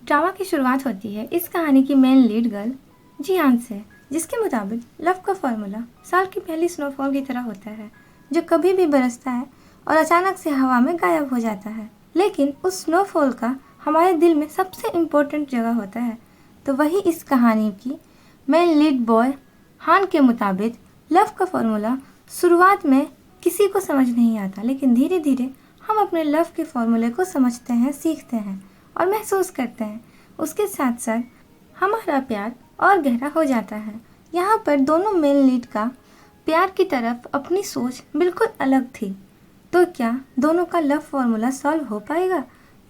Drama की शुरुआत होती है इस कहानी की मेन लीड गर्ल जियान से, जिसके मुताबिक लव का फॉर्मूला साल की पहली स्नोफॉल की तरह होता है जो कभी भी बरसता है और अचानक से हवा में गायब हो जाता है। लेकिन उस स्नोफॉल का हमारे दिल में सबसे इम्पोर्टेंट जगह होता है। तो वही इस कहानी की मेन लीड बॉय हान के मुताबिक लव का फॉर्मूला शुरुआत में किसी को समझ नहीं आता, लेकिन धीरे धीरे हम अपने लव के फॉर्मूले को समझते हैं, सीखते हैं और महसूस करते हैं। उसके साथ साथ हमारा प्यार और गहरा हो जाता है। यहाँ पर दोनों मेन लीड का प्यार की तरफ अपनी सोच बिल्कुल अलग थी। तो क्या दोनों का लव फॉर्मूला सॉल्व हो पाएगा?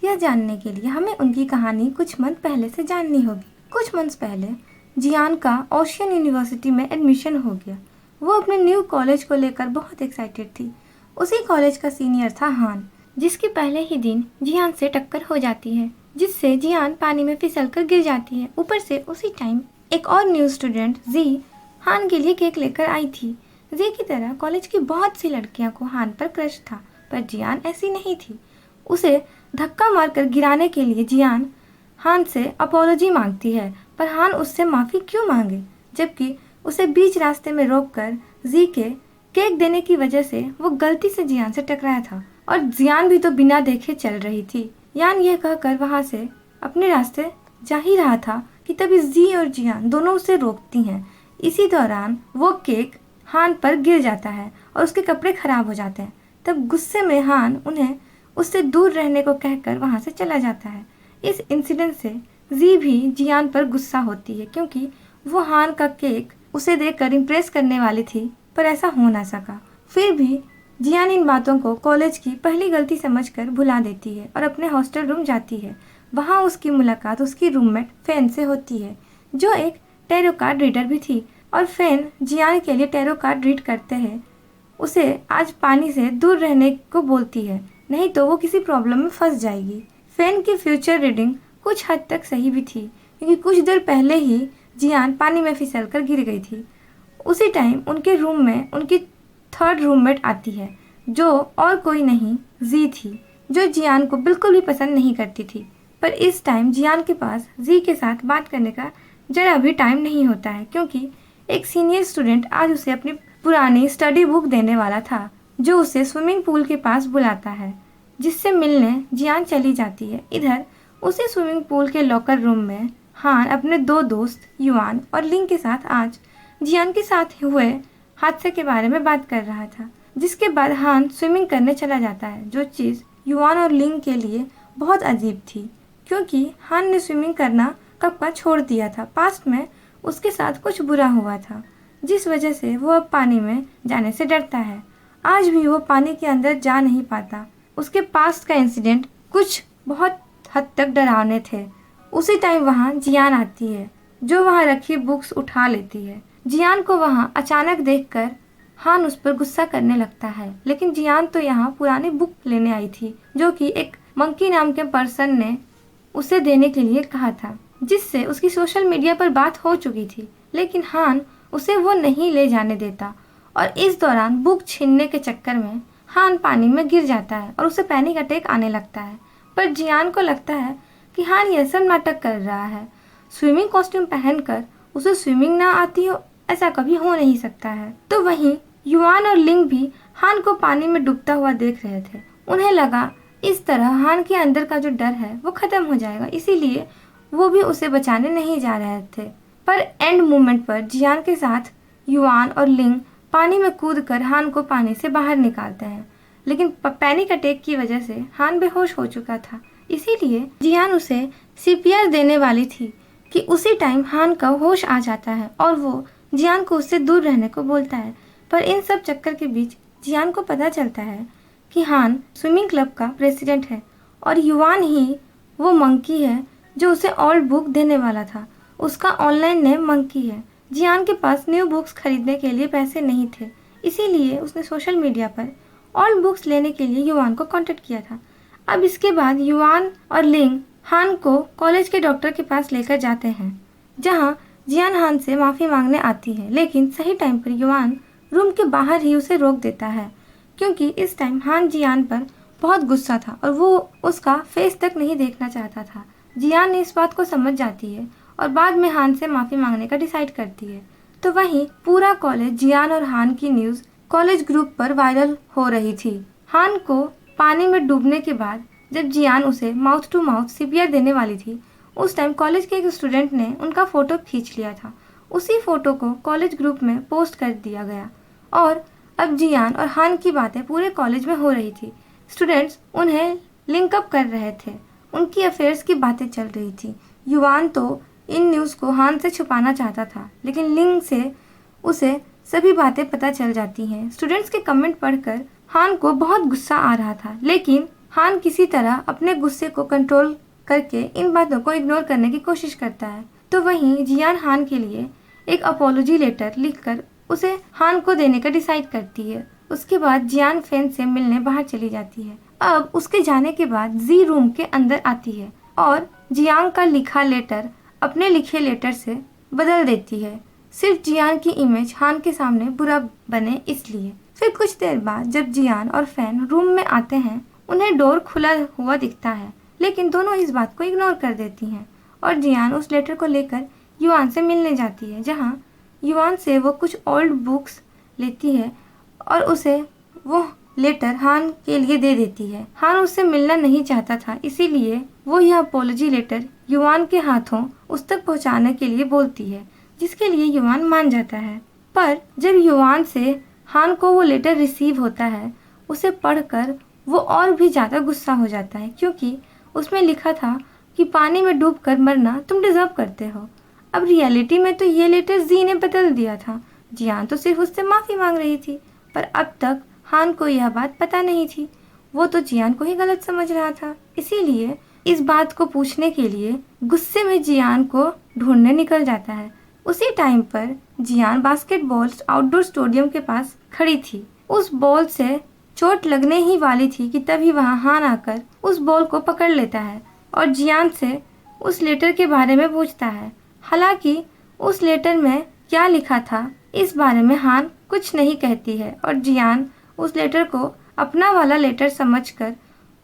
यह जानने के लिए हमें उनकी कहानी कुछ मंथ पहले से जाननी होगी। कुछ मंथ्स पहले जियान का ओशियन यूनिवर्सिटी में एडमिशन हो गया। वो अपने न्यू कॉलेज को लेकर बहुत एक्साइटेड थी। उसी कॉलेज का सीनियर था हान, जिसके पहले ही दिन जियान से टक्कर हो जाती है, जिससे जियान पानी में फिसलकर गिर जाती है। ऊपर से उसी टाइम एक और न्यू स्टूडेंट जी हान के लिए केक लेकर आई थी। जी की तरह कॉलेज की बहुत सी लड़कियों को हान पर क्रश था, पर जियान ऐसी नहीं थी। उसे धक्का मारकर गिराने के लिए जियान हान से अपोलॉजी मांगती है, पर हान उससे माफ़ी क्यों मांगे, जबकि उसे बीच रास्ते में रोककर जी के केक देने की वजह से वो गलती से जियान से टकराया था और जियान भी तो बिना देखे चल रही थी। यान यह कहकर वहाँ से अपने रास्ते जा ही रहा था कि तभी जी और जियान दोनों उसे रोकती हैं। इसी दौरान वो केक हान पर गिर जाता है और उसके कपड़े खराब हो जाते हैं। तब गुस्से में हान उन्हें उससे दूर रहने को कहकर वहाँ से चला जाता है। इस इंसिडेंट से जी भी जियान पर गुस्सा होती है, क्योंकि वो हान का केक उसे देखकर इम्प्रेस करने वाली थी, पर ऐसा हो ना सका। फिर भी जियान इन बातों को कॉलेज की पहली गलती समझकर भुला देती है और अपने हॉस्टल रूम जाती है। वहाँ उसकी मुलाकात उसकी रूममेट फैन से होती है, जो एक टैरो कार्ड रीडर भी थी। और फैन जियान के लिए टैरो कार्ड रीड करते हैं। उसे आज पानी से दूर रहने को बोलती है, नहीं तो वो किसी प्रॉब्लम में फंस जाएगी। फैन की फ्यूचर रीडिंग कुछ हद तक सही भी थी, क्योंकि कुछ देर पहले ही जियान पानी में फिसलकर गिर गई थी। उसी टाइम उनके रूम में उनकी थर्ड रूममेट आती है, जो और कोई नहीं जी थी, जो जियान को बिल्कुल भी पसंद नहीं करती थी। पर इस टाइम जियान के पास जी के साथ बात करने का जरा भी टाइम नहीं होता है, क्योंकि एक सीनियर स्टूडेंट आज उसे अपनी पुरानी स्टडी बुक देने वाला था, जो उसे स्विमिंग पूल के पास बुलाता है, जिससे मिलने जियान चली जाती है। इधर उसी स्विमिंग पूल के लॉकर रूम में हान अपने दो दोस्त युआन और लिंग के साथ आज जियान के साथ हुए हादसे के बारे में बात कर रहा था, जिसके बाद हान स्विमिंग करने चला जाता है, जो चीज़ युआन और लिंग के लिए बहुत अजीब थी, क्योंकि हान ने स्विमिंग करना कब का छोड़ दिया था। पास्ट में उसके साथ कुछ बुरा हुआ था, जिस वजह से वो अब पानी में जाने से डरता है। आज भी वो पानी के अंदर जा नहीं पाता। उसके पास्ट का इंसिडेंट कुछ बहुत हद तक डरावने थे। उसी टाइम वहाँ जियान आती है, जो वहाँ रखी बुक्स उठा लेती है। जियान को वहाँ अचानक देखकर हान उस पर गुस्सा करने लगता है, लेकिन जियान तो यहाँ पुरानी बुक लेने आई थी, जो कि एक मंकी नाम के पर्सन ने उसे देने के लिए कहा था, जिससे उसकी सोशल मीडिया पर बात हो चुकी थी। लेकिन हान उसे वो नहीं ले जाने देता और इस दौरान बुक छीनने के चक्कर में हान पानी में गिर जाता है और उसे पैनिक अटैक आने लगता है। पर जियान को लगता है कि हान यह सब नाटक कर रहा है। स्विमिंग कॉस्ट्यूम पहनकर उसे स्विमिंग ना आती हो, ऐसा कभी हो नहीं सकता है। तो वहीं युआन और लिंग भी हान को पानी में डूबता हुआ देख रहे थे। उन्हें लगा इस तरह हान के अंदर का जो डर है वो खत्म हो जाएगा, इसीलिए वो भी उसे बचाने नहीं जा रहे थे। पर एंड मोमेंट पर जियान के साथ युआन और लिंग पानी में कूदकर हान को पानी से बाहर निकालते हैं, लेकिन पैनिक अटैक की वजह से हान बेहोश हो चुका था। इसीलिए जियान उसे सीपीआर देने वाली थी कि उसी टाइम हान का होश आ जाता है और वो जियान को उससे दूर रहने को बोलता है। पर इन सब चक्कर के बीच जियान को पता चलता है कि हान स्विमिंग क्लब का प्रेसिडेंट है और युआन ही वो मंकी है जो उसे ओल्ड बुक देने वाला था। उसका ऑनलाइन नेम मंकी है। जियान के पास न्यू बुक्स खरीदने के लिए पैसे नहीं थे, इसीलिए उसने सोशल मीडिया पर ओल्ड बुक्स लेने के लिए युआन को कांटेक्ट किया था। अब इसके बाद युआन और लिंग हान को कॉलेज के डॉक्टर के पास लेकर जाते हैं, जहां जियान हान से माफ़ी मांगने आती है, लेकिन सही टाइम पर युआन रूम के बाहर ही उसे रोक देता है, क्योंकि इस टाइम हान जियान पर बहुत गुस्सा था और वो उसका फेस तक नहीं देखना चाहता था। जियान इस बात को समझ जाती है और बाद में हान से माफ़ी मांगने का डिसाइड करती है। तो वहीं पूरा कॉलेज जियान और हान की न्यूज़ कॉलेज ग्रुप पर वायरल हो रही थी। हान को पानी में डूबने के बाद जब जियान उसे माउथ टू माउथ सीपीआर देने वाली थी, उस टाइम कॉलेज के एक स्टूडेंट ने उनका फ़ोटो खींच लिया था। उसी फ़ोटो को कॉलेज ग्रुप में पोस्ट कर दिया गया और अब जियान और हान की बातें पूरे कॉलेज में हो रही थी। स्टूडेंट्स उन्हें लिंकअप कर रहे थे, उनकी अफेयर्स की बातें चल रही थी। युवान तो इन न्यूज़ को हान से छुपाना चाहता था, लेकिन लिंक से उसे सभी बातें पता चल जाती हैं। स्टूडेंट्स के कमेंट पढ़कर हान को बहुत गुस्सा आ रहा था, लेकिन हान किसी तरह अपने गुस्से को कंट्रोल करके इन बातों को इग्नोर करने की कोशिश करता है। तो वहीं जियान हान के लिए एक अपोलॉजी लेटर लिखकर उसे हान को देने का डिसाइड करती है। उसके बाद जियान फैन से मिलने बाहर चली जाती है। अब उसके जाने के बाद जी रूम के अंदर आती है और जियांग का लिखा लेटर अपने लिखे लेटर से बदल देती है, सिर्फ जियान की इमेज हान के सामने बुरा बने इसलिए। फिर कुछ देर बाद जब जियान और फैन रूम में आते हैं, उन्हें डोर खुला हुआ दिखता है, लेकिन दोनों इस बात को इग्नोर कर देती हैं और जियान उस लेटर को लेकर युआन से मिलने जाती है, जहाँ युआन से वो कुछ ओल्ड बुक्स लेती है और उसे वो लेटर हान के लिए दे देती है। हान उससे मिलना नहीं चाहता था, इसीलिए वो यह अपोलॉजी लेटर युआन के हाथों उस तक पहुंचाने के लिए बोलती है, जिसके लिए युआन मान जाता है। पर जब युआन से हान को वो लेटर रिसीव होता है, उसे पढ़कर वो और भी ज़्यादा गुस्सा हो जाता है, क्योंकि उसमें लिखा था कि पानी में डूबकर मरना तुम डिजर्व करते हो। अब रियलिटी में तो ये लेटर जी ने बदल दिया था। जियान तो सिर्फ उससे माफ़ी मांग रही थी, पर अब तक हान को यह बात पता नहीं थी। वो तो जियान को ही गलत समझ रहा था, इसीलिए इस बात को पूछने के लिए गुस्से में जियान को ढूंढने निकल जाता है। उसी टाइम पर जियान बास्केटबॉल आउटडोर स्टेडियम के पास खड़ी थी। उस बॉल से चोट लगने ही वाली थी कि तभी वहां हान आकर उस बॉल को पकड़ लेता है और जियान से उस लेटर के बारे में पूछता है। हालांकि उस लेटर में क्या लिखा था इस बारे में हान कुछ नहीं कहती है और जियान उस लेटर को अपना वाला लेटर समझकर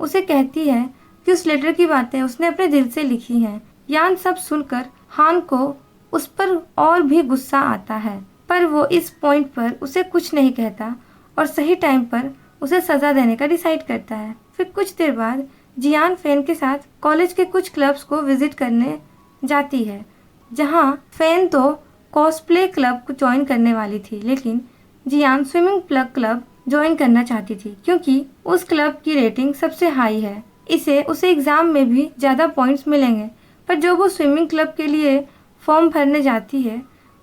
उसे कहती है कि उस लेटर की बातें उसने अपने दिल से लिखी हैं। यान सब सुनकर हान को उस पर और भी गुस्सा आता है, पर वो इस पॉइंट पर उसे कुछ नहीं कहता और सही टाइम पर उसे सज़ा देने का डिसाइड करता है। फिर कुछ देर बाद जियान फैन के साथ कॉलेज के कुछ क्लब्स को विजिट करने जाती है, जहाँ फैन तो कॉस्प्ले क्लब को ज्वाइन करने वाली थी, लेकिन जियान स्विमिंग क्लब ज्वाइन करना चाहती थी, क्योंकि उस क्लब की रेटिंग सबसे हाई है। उसे एग्ज़ाम में भी ज़्यादा पॉइंट्स मिलेंगे। पर जब वो स्विमिंग क्लब के लिए फॉर्म भरने जाती है,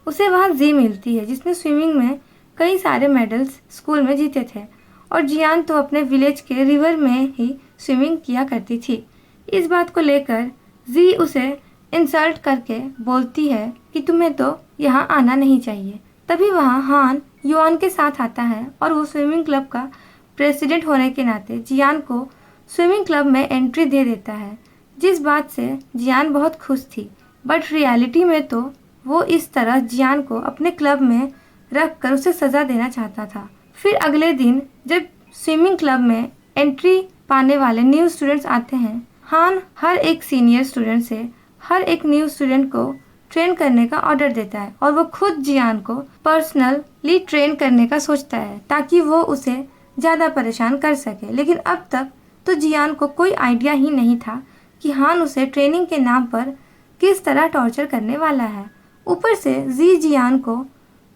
उसे वहाँ जी मिलती है, जिसने स्विमिंग में कई सारे मेडल्स स्कूल में जीते थे और जियान तो अपने विलेज के रिवर में ही स्विमिंग किया करती थी। इस बात को लेकर जी उसे इंसल्ट करके बोलती है कि तुम्हें तो यहाँ आना नहीं चाहिए। तभी वहाँ हान युआन के साथ आता है और वो स्विमिंग क्लब का प्रेसिडेंट होने के नाते जियान को स्विमिंग क्लब में एंट्री दे देता है, जिस बात से जियान बहुत खुश थी। बट रियलिटी में तो वो इस तरह जियान को अपने क्लब में रख कर उसे सज़ा देना चाहता था। फिर अगले दिन जब स्विमिंग क्लब में एंट्री पाने वाले न्यू स्टूडेंट्स आते हैं, हान हर एक सीनियर स्टूडेंट से हर एक न्यू स्टूडेंट को ट्रेन करने का ऑर्डर देता है और वो खुद जियान को पर्सनली ट्रेन करने का सोचता है, ताकि वो उसे ज़्यादा परेशान कर सके। लेकिन अब तक तो जियान को कोई आइडिया ही नहीं था कि हान उसे ट्रेनिंग के नाम पर किस तरह टॉर्चर करने वाला है। ऊपर से जी जियान को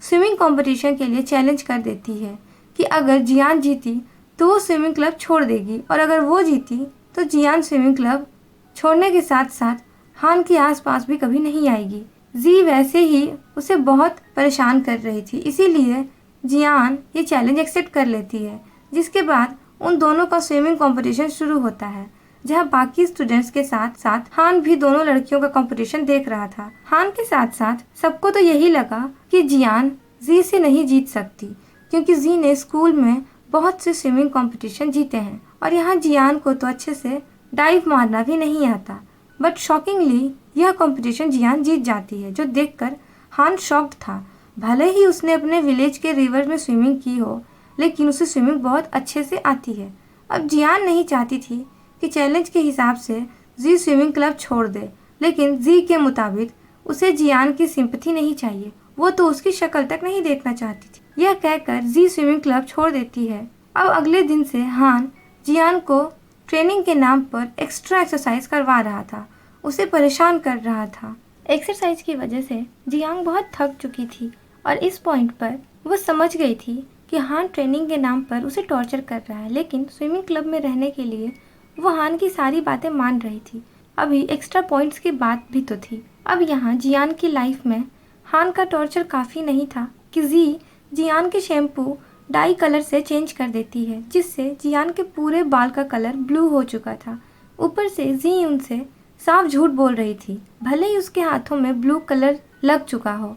स्विमिंग कंपटीशन के लिए चैलेंज कर देती है कि अगर जियान जीती तो वो स्विमिंग क्लब छोड़ देगी और अगर वो जीती तो जियान स्विमिंग क्लब छोड़ने के साथ साथ हान के आसपास भी कभी नहीं आएगी। जी वैसे ही उसे बहुत परेशान कर रही थी, इसीलिए जियान ये चैलेंज एक्सेप्ट कर लेती है, जिसके बाद उन दोनों का स्विमिंग कंपटीशन शुरू होता है, जहां बाकी स्टूडेंट्स के साथ साथ हान भी दोनों लड़कियों का कंपटीशन देख रहा था। हान के साथ साथ सबको तो यही लगा कि जियान जी से नहीं जीत सकती, क्योंकि जी ने स्कूल में बहुत से स्विमिंग कंपटीशन जीते हैं और यहाँ जियान को तो अच्छे से डाइव मारना भी नहीं आता। बट शॉकिंगली यह कंपटीशन जियान जीत जाती है, जो देखकर हान शॉक्ड था। भले ही उसने अपने विलेज के रिवर में स्विमिंग की हो, लेकिन उसे स्विमिंग बहुत अच्छे से आती है। अब जियान नहीं चाहती थी कि चैलेंज के हिसाब से जी स्विमिंग क्लब छोड़ दे, लेकिन जी के मुताबिक उसे जियान की सिंपैथी नहीं चाहिए, वो तो उसकी शक्ल तक नहीं देखना चाहती थी। यह कहकर जी स्विमिंग क्लब छोड़ देती है। अब अगले दिन से हान जियान को ट्रेनिंग के नाम पर एक्स्ट्रा एक्सरसाइज करवा रहा था, उसे परेशान कर रहा था। एक्सरसाइज की वजह से जियांग बहुत थक चुकी थी और इस पॉइंट पर वो समझ गई थी कि हान ट्रेनिंग के नाम पर उसे टॉर्चर कर रहा है, लेकिन स्विमिंग क्लब में रहने के लिए वो हान की सारी बातें मान रही थी। अभी एक्स्ट्रा पॉइंट्स की बात भी तो थी। अब यहाँ जियान की लाइफ में हान का टॉर्चर काफ़ी नहीं था कि जी जियान के शैम्पू डाई कलर से चेंज कर देती है, जिससे जियान के पूरे बाल का कलर ब्लू हो चुका था। ऊपर से जी उनसे साफ झूठ बोल रही थी, भले ही उसके हाथों में ब्लू कलर लग चुका हो,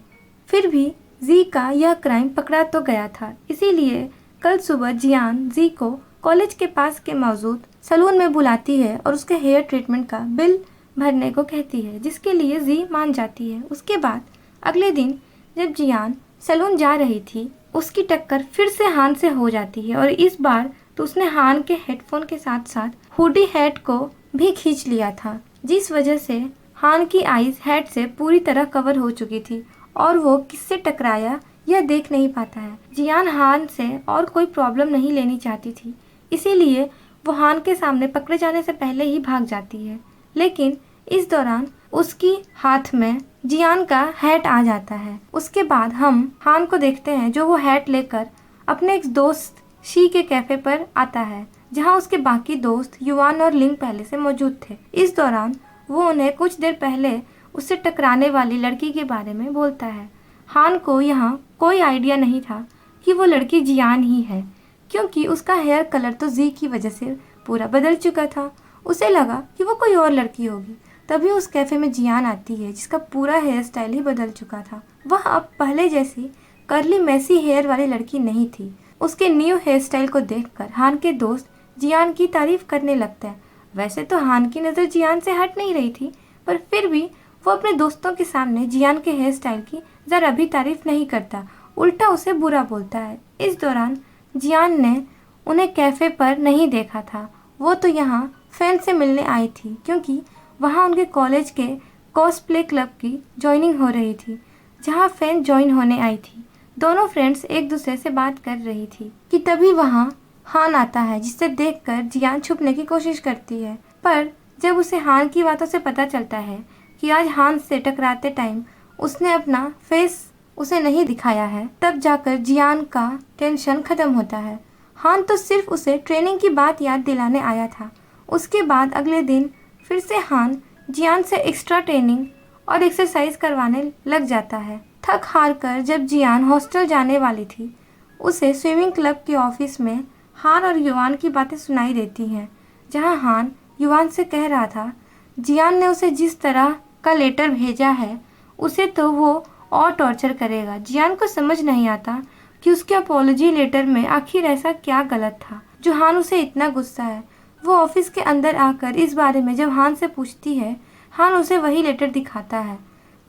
फिर भी जी का यह क्राइम पकड़ा तो गया था। इसीलिए कल सुबह जियान जी को कॉलेज के पास के मौजूद सैलून में बुलाती है और उसके हेयर ट्रीटमेंट का बिल भरने को कहती है, जिसके लिए जी मान जाती है। उसके बाद अगले दिन जब जियान सैलून जा रही थी, उसकी टक्कर फिर से हान से हो जाती है और इस बार तो उसने हान के हेडफोन के साथ साथ हुडी हैट को भी खींच लिया था, जिस वजह से हान की आईज हैट से पूरी तरह कवर हो चुकी थी और वो किससे टकराया यह देख नहीं पाता है। जियान हान से और कोई प्रॉब्लम नहीं लेनी चाहती थी, इसीलिए वो हान के सामने पकड़े जाने से पहले ही भाग जाती है, लेकिन इस दौरान उसकी हाथ में जियान का हैट आ जाता है। उसके बाद हम हान को देखते हैं जो वो हैट लेकर अपने एक दोस्त शी के कैफे पर आता है, जहां उसके बाकी दोस्त युवान और लिंग पहले से मौजूद थे। इस दौरान वो उन्हें कुछ देर पहले उससे टकराने वाली लड़की के बारे में बोलता है। हान को यहाँ कोई आइडिया नहीं था कि वो लड़की जियान ही है, क्योंकि उसका हेयर कलर तो जी की वजह से पूरा बदल चुका था। उसे लगा कि वो कोई और लड़की होगी। तभी उस कैफे में जियान आती है, जिसका पूरा हेयर स्टाइल ही बदल चुका था। वह अब पहले जैसी कर्ली मैसी हेयर वाली लड़की नहीं थी। उसके न्यू हेयर स्टाइल को देखकर हान के दोस्त जियान की तारीफ करने लगते हैं। वैसे तो हान की नज़र जियान से हट नहीं रही थी, पर फिर भी वो अपने दोस्तों के सामने जियान के हेयर स्टाइल की ज़रा भी तारीफ नहीं करता, उल्टा उसे बुरा बोलता है। इस दौरान जियान ने उन्हें कैफ़े पर नहीं देखा था। वो तो यहाँ फैन से मिलने आई थी, क्योंकि वहाँ उनके कॉलेज के कॉस्प्ले क्लब की ज्वाइनिंग हो रही थी, जहाँ फैन ज्वाइन होने आई थी। दोनों फ्रेंड्स एक दूसरे से बात कर रही थी कि तभी वहाँ हान आता है, जिसे देखकर जियान छुपने की कोशिश करती है। पर जब उसे हान की बातों से पता चलता है कि आज हान से टकराते टाइम उसने अपना फेस उसे नहीं दिखाया है, तब जाकर जियान का टेंशन खत्म होता है। हान तो सिर्फ उसे ट्रेनिंग की बात याद दिलाने आया था। उसके बाद अगले दिन फिर से हान जियान से एक्स्ट्रा ट्रेनिंग और एक्सरसाइज करवाने लग जाता है। थक हार कर जब जियान हॉस्टल जाने वाली थी, उसे स्विमिंग क्लब के ऑफिस में हान और युवान की बातें सुनाई देती हैं, जहां हान युवान से कह रहा था जियान ने उसे जिस तरह का लेटर भेजा है, उसे तो वो और टॉर्चर करेगा। जियान को समझ नहीं आता कि उसके अपॉलॉजी लेटर में आखिर ऐसा क्या गलत था जो हान उसे इतना गुस्सा है। वो ऑफिस के अंदर आकर इस बारे में जब हान से पूछती है, हान उसे वही लेटर दिखाता है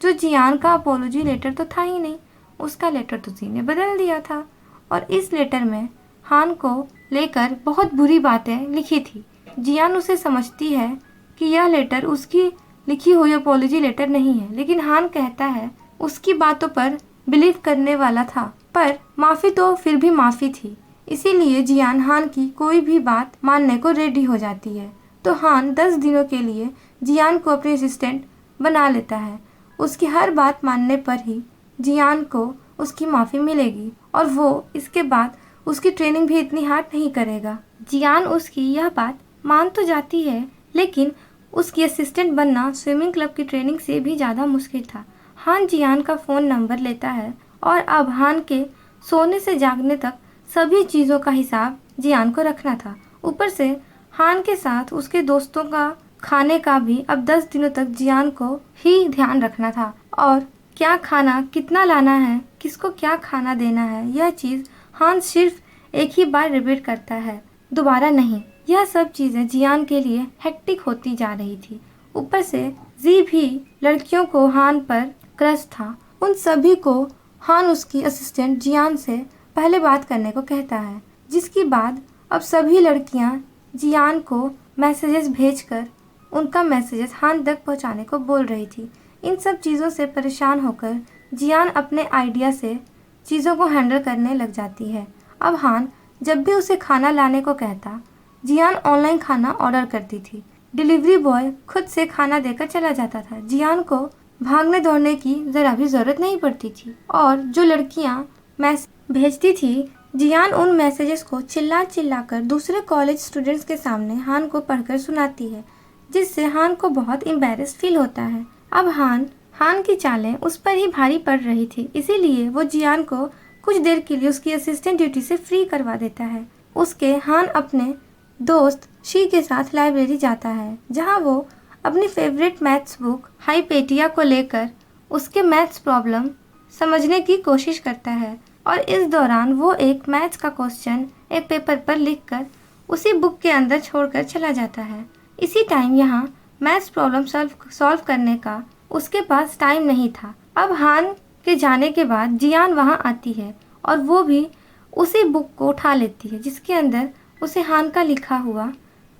जो जियान का अपॉलॉजी लेटर तो था ही नहीं, उसका लेटर तो जी ने बदल दिया था और इस लेटर में हान को लेकर बहुत बुरी बातें लिखी थी। जियान उसे समझती है कि यह लेटर उसकी लिखी हुई अपॉलॉजी लेटर नहीं है, लेकिन हान कहता है उसकी बातों पर बिलीव करने वाला था, पर माफ़ी तो फिर भी माफ़ी थी। इसीलिए जियान हान की कोई भी बात मानने को रेडी हो जाती है। तो हान 10 दिनों के लिए जियान को अपनी असिस्टेंट बना लेता है। उसकी हर बात मानने पर ही जियान को उसकी माफ़ी मिलेगी और वो इसके बाद उसकी ट्रेनिंग भी इतनी हार्ड नहीं करेगा। जियान उसकी यह बात मान तो जाती है, लेकिन उसकी असिस्टेंट बनना स्विमिंग क्लब की ट्रेनिंग से भी ज़्यादा मुश्किल था। हान जियान का फ़ोन नंबर लेता है और अब हान के सोने से जागने तक सभी चीज़ों का हिसाब जियान को रखना था। ऊपर से हान के साथ उसके दोस्तों का खाने का भी अब 10 दिनों तक जियान को ही ध्यान रखना था, और क्या खाना कितना लाना है, किसको क्या खाना देना है, यह चीज़ हान सिर्फ एक ही बार रिपीट करता है, दोबारा नहीं। यह सब चीज़ें जियान के लिए हेक्टिक होती जा रही थी। ऊपर से जी भी लड़कियों को हान पर क्रश था। उन सभी को हान उसकी असिस्टेंट जियान से पहले बात करने को कहता है, जिसके बाद अब सभी लड़कियां जियान को मैसेजेस भेजकर उनका मैसेजेस हान तक पहुंचाने को बोल रही थी। इन सब चीज़ों से परेशान होकर जियान अपने आइडिया से चीज़ों को हैंडल करने लग जाती है। अब हान जब भी उसे खाना लाने को कहता, जियान ऑनलाइन खाना ऑर्डर करती थी। डिलीवरी बॉय खुद से खाना देकर चला जाता था। जियान को भागने दौड़ने की ज़रा भी ज़रूरत नहीं पड़ती थी और जो लड़कियां मैसेज भेजती थी, जियान उन मैसेजेस को चिल्ला चिल्ला कर दूसरे कॉलेज स्टूडेंट्स के सामने हान को पढ़कर सुनाती है, जिससे हान को बहुत एम्बैरेस फील होता है। अब हान की चालें उस पर ही भारी पड़ रही थी, इसीलिए वो जियान को कुछ देर के लिए उसकी असिस्टेंट ड्यूटी से फ्री करवा देता है। उसके हान अपने दोस्त शी के साथ लाइब्रेरी जाता है, जहां वो अपनी फेवरेट मैथ्स बुक हाइपेटिया को लेकर उसके मैथ्स प्रॉब्लम समझने की कोशिश करता है और इस दौरान वो एक मैथ्स का क्वेश्चन एक पेपर पर लिखकर उसी बुक के अंदर छोड़कर चला जाता है। इसी टाइम यहाँ मैथ्स प्रॉब्लम सॉल्व करने का उसके पास टाइम नहीं था। अब हान के जाने के बाद जियान वहाँ आती है और वो भी उसी बुक को उठा लेती है, जिसके अंदर उसे हान का लिखा हुआ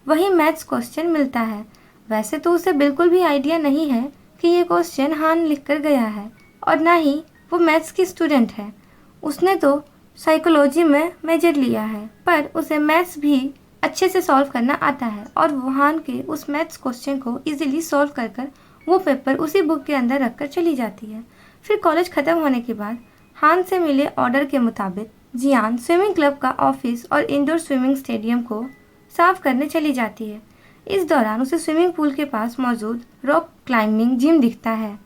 वही मैथ्स क्वेश्चन मिलता है। वैसे तो उसे बिल्कुल भी आइडिया नहीं है कि ये क्वेश्चन हान लिख कर गया है और ना ही वो मैथ्स की स्टूडेंट है। उसने तो साइकोलॉजी में मेजर लिया है, पर उसे मैथ्स भी अच्छे से सॉल्व करना आता है और वो हान के उस मैथ्स क्वेश्चन को इजीली सॉल्व कर कर वो पेपर उसी बुक के अंदर रखकर चली जाती है। फिर कॉलेज ख़त्म होने के बाद हान से मिले ऑर्डर के मुताबिक जियान स्विमिंग क्लब का ऑफिस और इंडोर स्विमिंग स्टेडियम को साफ करने चली जाती है। इस दौरान उसे स्विमिंग पूल के पास मौजूद रॉक क्लाइंबिंग जिम दिखता है,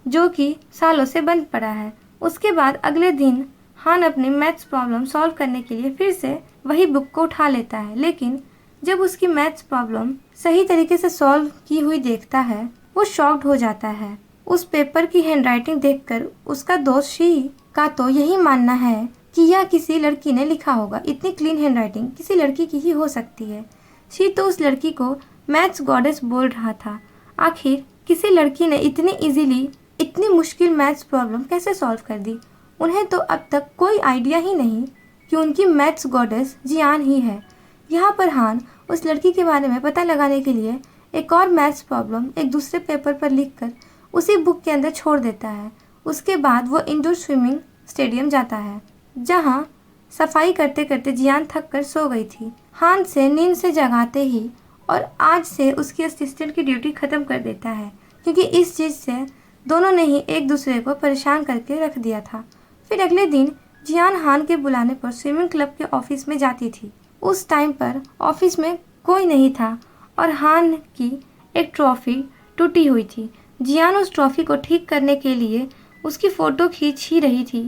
जो कि सालों से बंद पड़ा है। उसके बाद अगले दिन हान अपनी मैथ्स प्रॉब्लम सॉल्व करने के लिए फिर से वही बुक को उठा लेता है, लेकिन जब उसकी मैथ्स प्रॉब्लम सही तरीके से सॉल्व की हुई देखता है, वो शॉक्ड हो जाता है। उस पेपर की हैंडराइटिंग देखकर उसका दोस्त शी का तो यही मानना है कि यह किसी लड़की ने लिखा होगा। इतनी क्लीन हैंडराइटिंग किसी लड़की की ही हो सकती है। शी तो उस लड़की को मैथ्स गॉडेस बोल रहा था। आखिर किसी लड़की ने इतनी इजीली इतनी मुश्किल मैथ्स प्रॉब्लम कैसे सॉल्व कर दी? उन्हें तो अब तक कोई आइडिया ही नहीं कि उनकी मैथ्स गॉडेस जियान ही है। यहाँ पर हान उस लड़की के बारे में पता लगाने के लिए एक और मैथ्स प्रॉब्लम एक दूसरे पेपर पर लिखकर उसी बुक के अंदर छोड़ देता है। उसके बाद वो इंडोर स्विमिंग स्टेडियम जाता है, जहाँ सफाई करते करते जियान थक कर सो गई थी। हान से नींद से जगाते ही और आज से उसकी असिस्टेंट की ड्यूटी ख़त्म कर देता है, क्योंकि इस चीज़ से दोनों ने ही एक दूसरे को परेशान करके रख दिया था। फिर अगले दिन जियान हान के बुलाने पर स्विमिंग क्लब के ऑफिस में जाती थी। उस टाइम पर ऑफिस में कोई नहीं था और हान की एक ट्रॉफ़ी टूटी हुई थी। जियान उस ट्रॉफ़ी को ठीक करने के लिए उसकी फ़ोटो खींच ही रही थी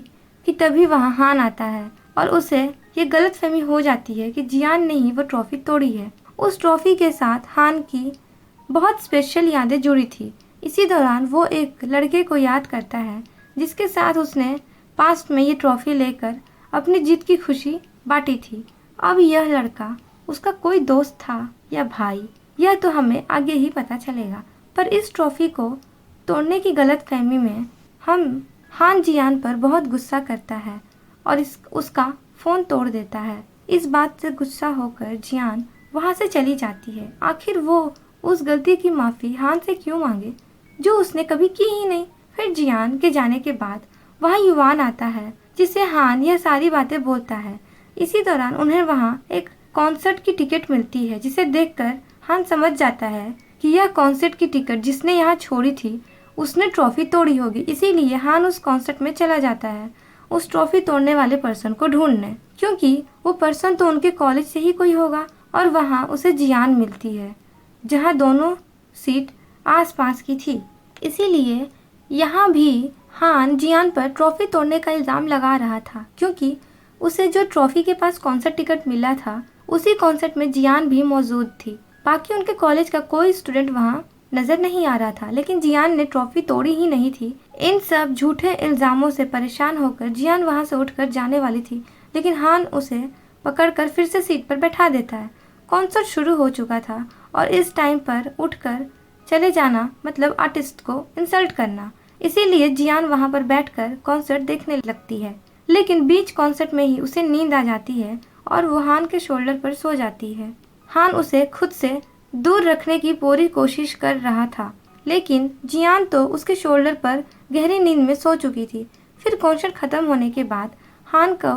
कि तभी वहाँ हान आता है और उसे ये गलतफहमी हो जाती है कि जियान ने ही वो ट्रॉफ़ी तोड़ी है। उस ट्रॉफ़ी के साथ हान की बहुत स्पेशल यादें जुड़ी थी। इसी दौरान वो एक लड़के को याद करता है, जिसके साथ उसने पास्ट में ये ट्रॉफ़ी लेकर अपनी जीत की खुशी बांटी थी। अब यह लड़का उसका कोई दोस्त था या भाई, यह तो हमें आगे ही पता चलेगा। पर इस ट्रॉफ़ी को तोड़ने की गलतफहमी में हान जियान पर बहुत गुस्सा करता है और उसका फ़ोन तोड़ देता है। इस बात से गुस्सा होकर जियान वहाँ से चली जाती है। आखिर वो उस गलती की माफ़ी हान से क्यों मांगे जो उसने कभी की ही नहीं। फिर जियान के जाने के बाद वहाँ युवान आता है, जिसे हान यह सारी बातें बोलता है। इसी दौरान उन्हें वहाँ एक कॉन्सर्ट की टिकट मिलती है, जिसे देखकर हान समझ जाता है कि यह कॉन्सर्ट की टिकट जिसने यहाँ छोड़ी थी उसने ट्रॉफ़ी तोड़ी होगी। इसीलिए हान उस कॉन्सर्ट में चला जाता है उस ट्रॉफ़ी तोड़ने वाले पर्सन को ढूंढने, क्योंकि वो पर्सन तो उनके कॉलेज से ही कोई होगा। और वहाँ उसे जियान मिलती है, जहाँ दोनों सीट आसपास की थी। इसीलिए यहाँ भी हान जियान पर ट्रॉफ़ी तोड़ने का इल्ज़ाम लगा रहा था, क्योंकि उसे जो ट्रॉफ़ी के पास कॉन्सर्ट टिकट मिला था उसी कॉन्सर्ट में जियान भी मौजूद थी। बाकी उनके कॉलेज का कोई स्टूडेंट वहाँ नज़र नहीं आ रहा था, लेकिन जियान ने ट्रॉफ़ी तोड़ी ही नहीं थी। इन सब झूठे इल्ज़ामों से परेशान होकर जियान वहाँ से उठकर जाने वाली थी, लेकिन हान उसे पकड़कर फिर से सीट पर बैठा देता है। कॉन्सर्ट शुरू हो चुका था और इस टाइम पर उठकर चले जाना मतलब आर्टिस्ट को इंसल्ट करना। इसीलिए जियान वहाँ पर बैठकर कॉन्सर्ट देखने लगती है, लेकिन बीच कॉन्सर्ट में ही उसे नींद आ जाती है और वो हान के शोल्डर पर सो जाती है। हान उसे खुद से दूर रखने की पूरी कोशिश कर रहा था, लेकिन जियान तो उसके शोल्डर पर गहरी नींद में सो चुकी थी। फिर कॉन्सर्ट खत्म होने के बाद हान को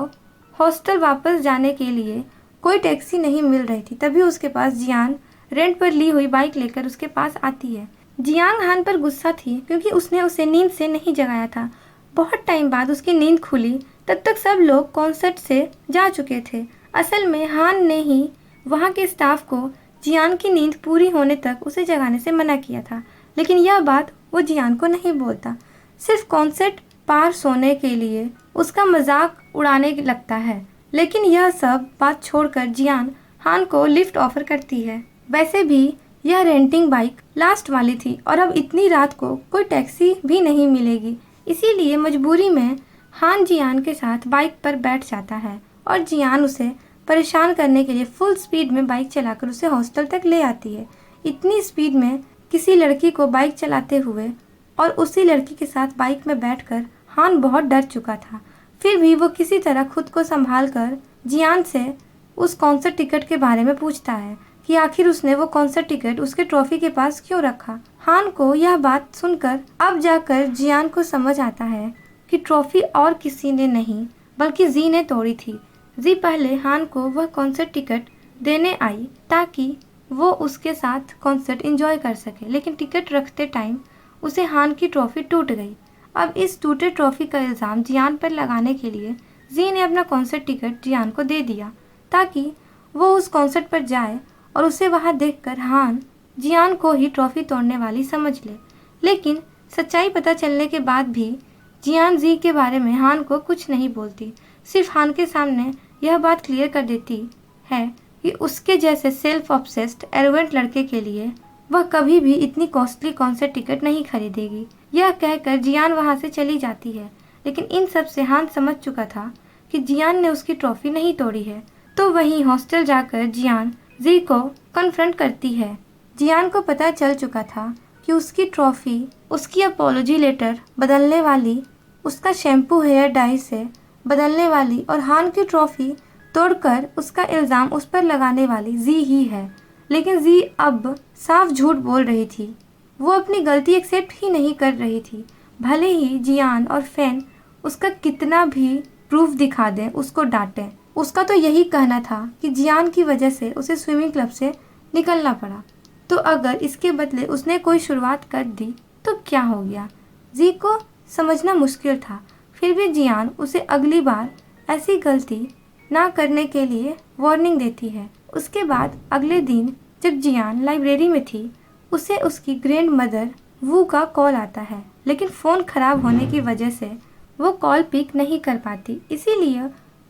हॉस्टल वापस जाने के लिए कोई टैक्सी नहीं मिल रही थी। तभी उसके पास जियान रेंट पर ली हुई बाइक लेकर उसके पास आती है। जियांग हान पर गुस्सा थी क्योंकि उसने उसे नींद से नहीं जगाया था। बहुत टाइम बाद उसकी नींद खुली, तब तक सब लोग कॉन्सर्ट से जा चुके थे। असल में हान ने ही वहाँ के स्टाफ को जियान की नींद पूरी होने तक उसे जगाने से मना किया था, लेकिन यह बात वो जियान को नहीं बोलता। सिर्फ कॉन्सर्ट पार सोने के लिए उसका मजाक उड़ाने लगता है। लेकिन यह सब बात छोड़कर जियान हान को लिफ्ट ऑफर करती है। वैसे भी यह रेंटिंग बाइक लास्ट वाली थी और अब इतनी रात को कोई टैक्सी भी नहीं मिलेगी। इसीलिए मजबूरी में हान जियान के साथ बाइक पर बैठ जाता है और जियान उसे परेशान करने के लिए फुल स्पीड में बाइक चलाकर उसे हॉस्टल तक ले आती है। इतनी स्पीड में किसी लड़की को बाइक चलाते हुए और उसी लड़की के साथ बाइक में बैठकर हान बहुत डर चुका था। फिर भी वो किसी तरह खुद को संभाल कर जियान से उस कॉन्सर्ट टिकट के बारे में पूछता है कि आखिर उसने वो कॉन्सर्ट टिकट उसके ट्रॉफी के पास क्यों रखा। हान को यह बात सुनकर अब जाकर जियान को समझ आता है कि ट्रॉफी और किसी ने नहीं बल्कि जी ने तोड़ी थी। जी पहले हान को वह कॉन्सर्ट टिकट देने आई ताकि वो उसके साथ कॉन्सर्ट एंजॉय कर सके, लेकिन टिकट रखते टाइम उसे हान की ट्रॉफी टूट गई। अब इस टूटे ट्रॉफी का इल्ज़ाम जियान पर लगाने के लिए जी ने अपना कॉन्सर्ट टिकट जियान को दे दिया ताकि वो उस कॉन्सर्ट पर जाए और उसे वहाँ देखकर हान जियान को ही ट्रॉफी तोड़ने वाली समझ ले। लेकिन सच्चाई पता चलने के बाद भी जियान जी के बारे में हान को कुछ नहीं बोलती, सिर्फ हान के सामने यह बात क्लियर कर देती है कि उसके जैसे सेल्फ ऑब्सेस्ड एरोगेंट लड़के के लिए वह कभी भी इतनी कॉस्टली कॉन्सर्ट टिकट नहीं खरीदेगी। यह कहकर जियान वहाँ से चली जाती है, लेकिन इन सब से हान समझ चुका था कि जियान ने उसकी ट्रॉफी नहीं तोड़ी है। तो वहीं हॉस्टल जाकर जियान जी को कन्फ्रंट करती है। जियान को पता चल चुका था कि उसकी ट्रॉफी उसकी अपॉलॉजी लेटर बदलने वाली, उसका शैम्पू हेयर डाई से बदलने वाली और हान की ट्रॉफी तोड़कर उसका इल्ज़ाम उस पर लगाने वाली जी ही है। लेकिन जी अब साफ झूठ बोल रही थी। वो अपनी गलती एक्सेप्ट ही नहीं कर रही थी। भले ही जियान और फैन उसका कितना भी प्रूफ दिखा दें, उसको डांटें, उसका तो यही कहना था कि जियान की वजह से उसे स्विमिंग क्लब से निकलना पड़ा। तो अगर इसके बदले उसने कोई शुरुआत कर दी तो क्या हो गया? जी को समझना मुश्किल था। फिर भी जियान उसे अगली बार ऐसी गलती ना करने के लिए वार्निंग देती है। उसके बाद अगले दिन जब जियान लाइब्रेरी में थी, उसे उसकी ग्रैंड मदर वू का कॉल आता है, लेकिन फ़ोन ख़राब होने की वजह से वो कॉल पिक नहीं कर पाती। इसीलिए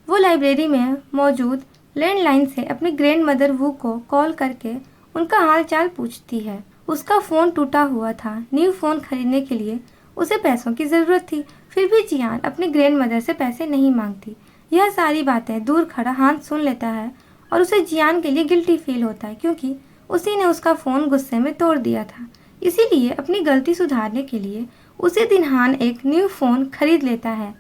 वो लाइब्रेरी में मौजूद लैंडलाइन से अपनी ग्रैंड मदर वू को कॉल करके उनका हाल चाल पूछती है। उसका फ़ोन टूटा हुआ था, न्यू फ़ोन खरीदने के लिए उसे पैसों की ज़रूरत थी। फिर भी जियान अपनी ग्रैंड मदर से पैसे नहीं मांगती। यह सारी बातें दूर खड़ा हान सुन लेता है और उसे जियान के लिए गिल्टी फील होता है क्योंकि उसी ने उसका फ़ोन गुस्से में तोड़ दिया था। इसीलिए अपनी गलती सुधारने के लिए उसी दिन हान एक न्यू फ़ोन खरीद लेता है।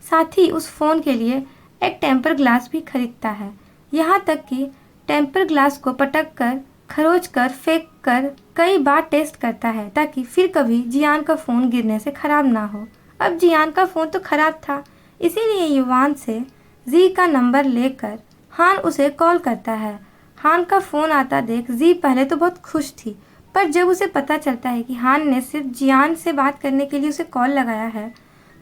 साथ ही उस फ़ोन के लिए एक टेम्पर ग्लास भी खरीदता है। यहाँ तक कि टेम्पर ग्लास को पटक कर, खरोच कर, फेंक कर कई बार टेस्ट करता है ताकि फिर कभी जियान का फ़ोन गिरने से ख़राब ना हो। अब जियान का फ़ोन तो ख़राब था, इसीलिए युवान से जी का नंबर लेकर हान उसे कॉल करता है। हान का फ़ोन आता देख जी पहले तो बहुत खुश थी, पर जब उसे पता चलता है कि हान ने सिर्फ जियान से बात करने के लिए उसे कॉल लगाया है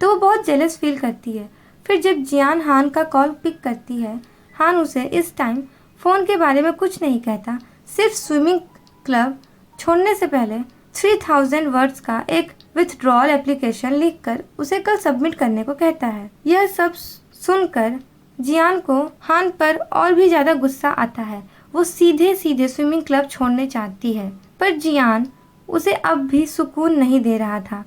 तो वो बहुत जेलस फील करती है। फिर जब जियान हान का कॉल पिक करती है, हान उसे इस टाइम फ़ोन के बारे में कुछ नहीं कहता, सिर्फ स्विमिंग क्लब छोड़ने से पहले 3000 वर्ड्स का एक विथड्रॉल एप्लीकेशन लिखकर उसे कल सबमिट करने को कहता है। यह सब सुनकर जियान को हान पर और भी ज़्यादा गुस्सा आता है। वो सीधे सीधे स्विमिंग क्लब छोड़ने चाहती है, पर जियान उसे अब भी सुकून नहीं दे रहा था।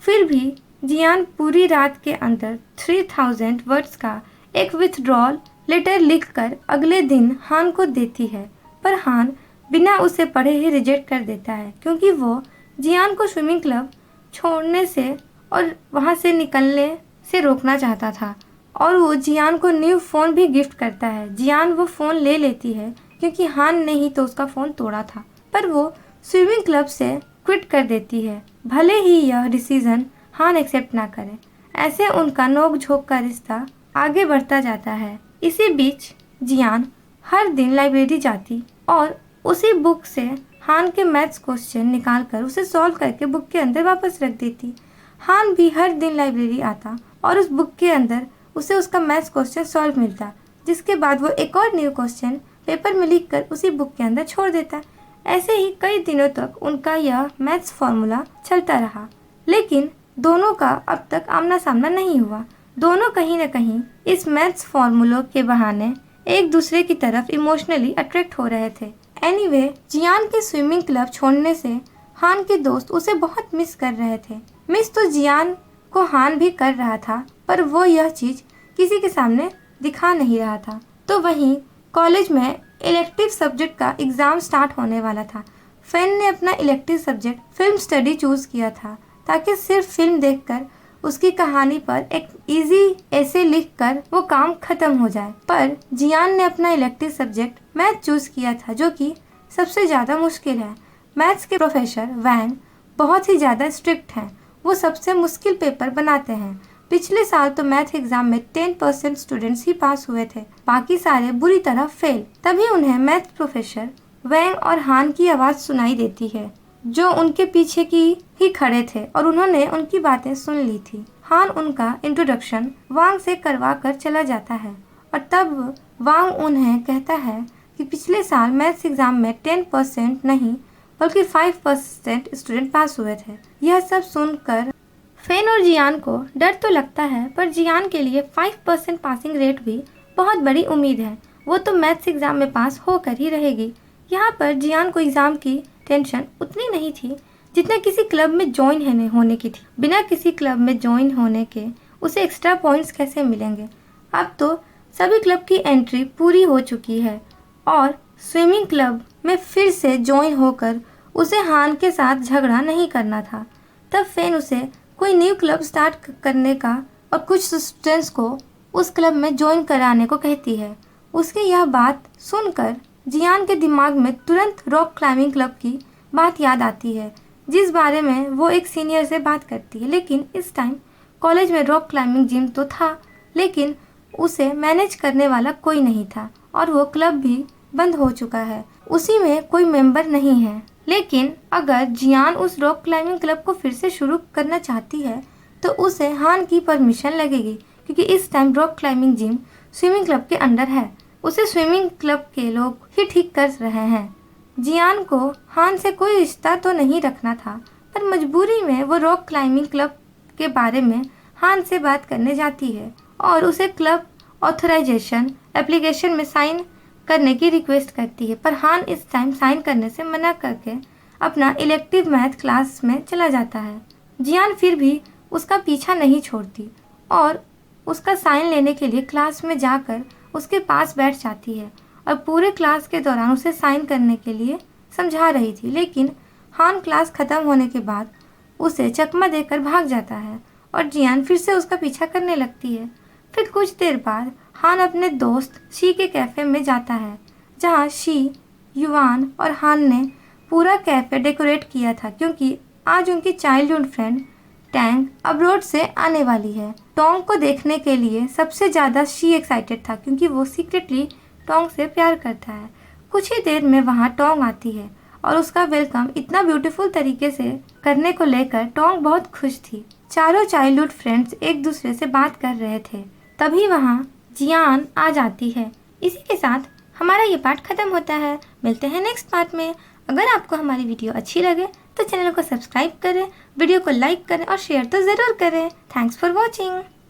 फिर भी जियान पूरी रात के अंदर 3000 वर्ड्स का एक विथड्रॉल लेटर लिखकर अगले दिन हान को देती है, पर हान बिना उसे पढ़े ही रिजेक्ट कर देता है क्योंकि वो जियान को स्विमिंग क्लब छोड़ने से और वहाँ से निकलने से रोकना चाहता था। और वो जियान को न्यू फ़ोन भी गिफ्ट करता है। जियान वो फ़ोन ले लेती है क्योंकि हान ने ही तो उसका फ़ोन तोड़ा था। पर वो स्विमिंग क्लब से क्विट कर देती है, भले ही यह डिसीजन हान एक्सेप्ट ना करे। ऐसे उनका नोक झोंक का रिश्ता आगे बढ़ता जाता है। इसी बीच जियान हर दिन लाइब्रेरी जाती और उसी बुक से हान के मैथ्स क्वेश्चन निकाल कर उसे सॉल्व करके बुक के अंदर वापस रख देती। हान भी हर दिन लाइब्रेरी आता और उस बुक के अंदर उसे उसका मैथ्स क्वेश्चन सॉल्व मिलता, जिसके बाद वो एक और न्यू क्वेश्चन पेपर में लिख कर उसी बुक के अंदर छोड़ देता। ऐसे ही कई दिनों तक उनका यह मैथ्स फॉर्मूला चलता रहा, लेकिन दोनों का अब तक आमना सामना नहीं हुआ। दोनों कहीं न कहीं इस मैथ्स फॉर्मूलों के बहाने एक दूसरे की तरफ इमोशनली अट्रैक्ट हो रहे थे। एनीवे, जियान के स्विमिंग क्लब छोड़ने से हान के दोस्त उसे बहुत मिस कर रहे थे। मिस तो जियान को हान भी कर रहा था, पर वो यह चीज़ किसी के सामने दिखा नहीं रहा था। तो वहीं कॉलेज में इलेक्टिव सब्जेक्ट का एग्ज़ाम स्टार्ट होने वाला था। फैन ने अपना elective subject film study choose किया था, ताकि सिर्फ फिल्म देखकर उसकी कहानी पर एक इजी ऐसे लिखकर वो काम खत्म हो जाए। पर जियान ने अपना इलेक्टिव सब्जेक्ट मैथ चूज़ किया था, जो कि सबसे ज़्यादा मुश्किल है। मैथ्स के प्रोफेसर वैंग बहुत ही ज़्यादा स्ट्रिक्ट हैं। वो सबसे मुश्किल पेपर बनाते हैं। पिछले साल तो मैथ एग्जाम में 10% स्टूडेंट्स ही पास हुए थे, बाकी सारे बुरी तरह फेल। तभी उन्हें मैथ प्रोफेसर वैंग और हान की आवाज़ सुनाई देती है, जो उनके पीछे की ही खड़े थे और उन्होंने उनकी बातें सुन ली थी। हान उनका इंट्रोडक्शन वांग से करवा कर चला जाता है और तब वांग उन्हें कहता है कि पिछले साल मैथ्स एग्जाम में 10% नहीं बल्कि 5% स्टूडेंट पास हुए थे। यह सब सुनकर फैन और जियान को डर तो लगता है, पर जियान के लिए 5% पासिंग रेट भी बहुत बड़ी उम्मीद है। वो तो मैथ्स एग्जाम में पास होकर ही रहेगी। यहाँ पर जियान को एग्जाम की टेंशन उतनी नहीं थी जितना किसी क्लब में ज्वाइन होने की थी। बिना किसी क्लब में ज्वाइन होने के उसे एक्स्ट्रा पॉइंट्स कैसे मिलेंगे? अब तो सभी क्लब की एंट्री पूरी हो चुकी है और स्विमिंग क्लब में फिर से ज्वाइन होकर उसे हान के साथ झगड़ा नहीं करना था। तब फैन उसे कोई न्यू क्लब स्टार्ट करने का और कुछ स्टूडेंट्स को उस क्लब में ज्वाइन कराने को कहती है। उसकी यह बात सुनकर जियान के दिमाग में तुरंत रॉक क्लाइंबिंग क्लब की बात याद आती है, जिस बारे में वो एक सीनियर से बात करती है। लेकिन इस टाइम कॉलेज में रॉक क्लाइंबिंग जिम तो था, लेकिन उसे मैनेज करने वाला कोई नहीं था और वो क्लब भी बंद हो चुका है। उसी में कोई मेंबर नहीं है। लेकिन अगर जियान उस रॉक क्लाइंबिंग क्लब को फिर से शुरू करना चाहती है तो उसे हान की परमिशन लगेगी, क्योंकि इस time rock climbing gym swimming club के अंडर है। उसे स्विमिंग क्लब के लोग ही ठीक कर रहे हैं। जियान को हान से कोई रिश्ता तो नहीं रखना था, पर मजबूरी में वो रॉक क्लाइंबिंग क्लब के बारे में हान से बात करने जाती है और उसे क्लब ऑथराइजेशन एप्लीकेशन में साइन करने की रिक्वेस्ट करती है। पर हान इस टाइम साइन करने से मना करके अपना इलेक्टिव मैथ क्लास में चला जाता है। जियान फिर भी उसका पीछा नहीं छोड़ती और उसका साइन लेने के लिए क्लास में जाकर उसके पास बैठ जाती है और पूरे क्लास के दौरान उसे साइन करने के लिए समझा रही थी। लेकिन हान क्लास ख़त्म होने के बाद उसे चकमा देकर भाग जाता है और जियान फिर से उसका पीछा करने लगती है। फिर कुछ देर बाद हान अपने दोस्त शी के कैफ़े में जाता है, जहाँ शी, युवान और हान ने पूरा कैफ़े डेकोरेट किया था, क्योंकि आज उनकी चाइल्डहुड फ्रेंड टैंग अब्रोड से आने वाली है। टोंग को देखने के लिए सबसे ज़्यादा शी एक्साइटेड था, क्योंकि वो सीक्रेटली टोंग से प्यार करता है। कुछ ही देर में वहाँ टोंग आती है और उसका वेलकम इतना ब्यूटीफुल तरीके से करने को लेकर टोंग बहुत खुश थी। चारों चाइल्डहुड फ्रेंड्स एक दूसरे से बात कर रहे थे। तभी वहाँ जियान आ जाती है। इसी के साथ हमारा ये पार्ट खत्म होता है। मिलते हैं नेक्स्ट पार्ट में। अगर आपको हमारी वीडियो अच्छी लगे तो चैनल को सब्सक्राइब करें, वीडियो को लाइक करें और शेयर तो ज़रूर करें। Thanks for watching.